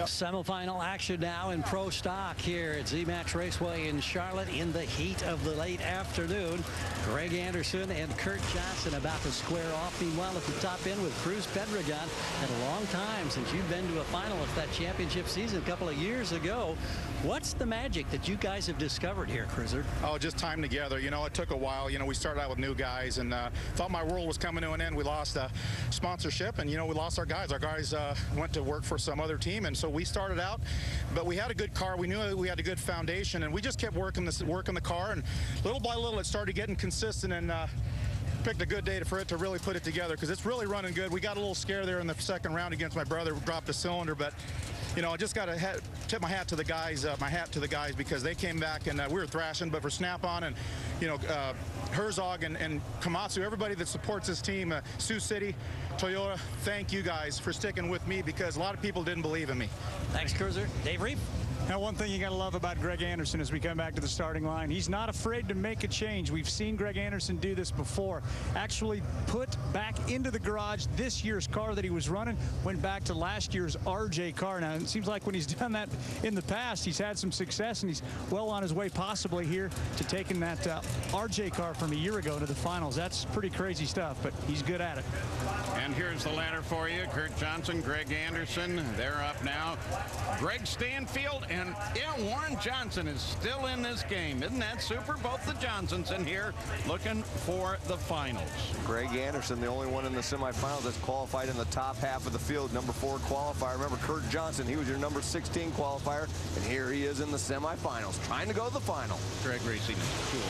Yep. Semifinal action now in pro stock here at ZMAX Raceway in Charlotte in the heat of the late afternoon. Greg Anderson and Kurt Johnson about to square off. Meanwhile, at the top end with Cruz Pedregon. And a long time since you've been to a final of that championship season a couple of years ago. What's the magic that you guys have discovered here, Cruiser? Oh, just time together. You know, it took a while. You know, we started out with new guys and thought my world was coming to an end. We lost sponsorship and, you know, we lost our guys. Our guys went to work for some other team, and so we started out, but we had a good car. We knew we had a good foundation, and we just kept working the car, and little by little it started getting consistent, and picked a good day for it to really put it together because it's really running good. We got a little scare there in the second round against my brother, dropped a cylinder, but you know, I just got to tip my hat to the guys, because they came back and we were thrashing. But for Snap-on and, you know, Herzog and Komatsu, everybody that supports this team, Sioux City, Toyota, thank you guys for sticking with me because a lot of people didn't believe in me. Thanks, Cruiser. Dave Reap. Now, one thing you got to love about Greg Anderson as we come back to the starting line, he's not afraid to make a change. We've seen Greg Anderson do this before. Actually put back into the garage this year's car that he was running, went back to last year's RJ car. Now, it seems like when he's done that in the past, he's had some success, and he's well on his way possibly here to taking that RJ car from a year ago to the finals. That's pretty crazy stuff, but he's good at it. And here's the ladder for you. Kurt Johnson, Greg Anderson, they're up now. Greg Stanfield, and yeah, Warren Johnson is still in this game. Isn't that super? Both the Johnsons in here looking for the finals. Greg Anderson, the only one in the semifinals that's qualified in the top half of the field, number 4 qualifier. Remember, Kurt Johnson, he was your number 16 qualifier, and here he is in the semifinals, trying to go to the final. Greg racing is cool.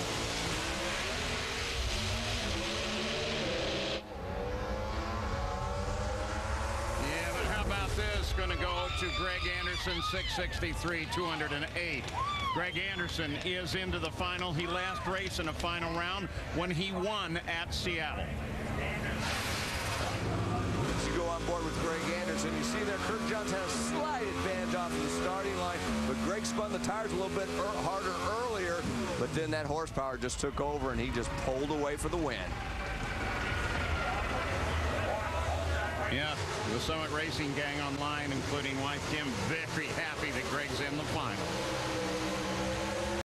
This going to go to Greg Anderson, 663, 208. Greg Anderson is into the final. He last raced in a final round when he won at Seattle. As you go on board with Greg Anderson, you see there Kurt Johnson has a slight advantage off of the starting line, but Greg spun the tires a little bit harder earlier, but then that horsepower just took over and he just pulled away for the win. Yeah, the Summit Racing gang online, including wife Kim, very happy that Greg's in the final.